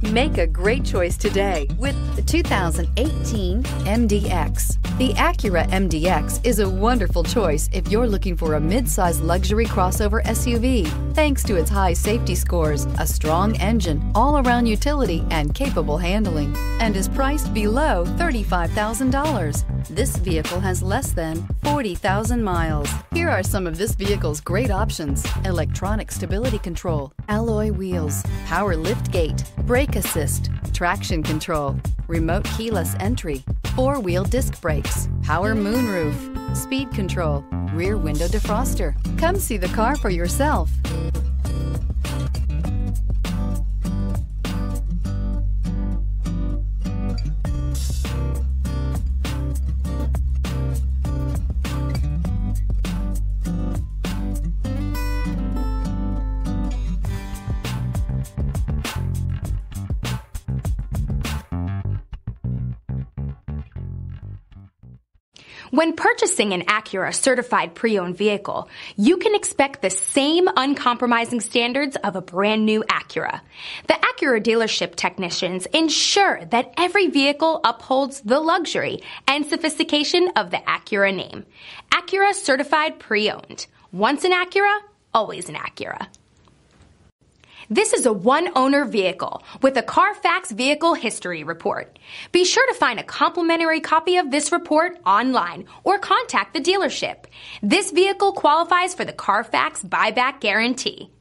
Make a great choice today with the 2018 MDX. The Acura MDX is a wonderful choice if you're looking for a mid-size luxury crossover SUV. Thanks to its high safety scores, a strong engine, all-around utility, and capable handling, and is priced below $35,000. This vehicle has less than 40,000 miles. Here are some of this vehicle's great options: electronic stability control, alloy wheels, power liftgate, brake assist, traction control, remote keyless entry, four-wheel disc brakes, power moonroof, speed control, rear window defroster. Come see the car for yourself. When purchasing an Acura certified pre-owned vehicle, you can expect the same uncompromising standards of a brand new Acura. The Acura dealership technicians ensure that every vehicle upholds the luxury and sophistication of the Acura name. Acura certified pre-owned. Once an Acura, always an Acura. This is a one-owner vehicle with a Carfax Vehicle History Report. Be sure to find a complimentary copy of this report online or contact the dealership. This vehicle qualifies for the Carfax Buyback Guarantee.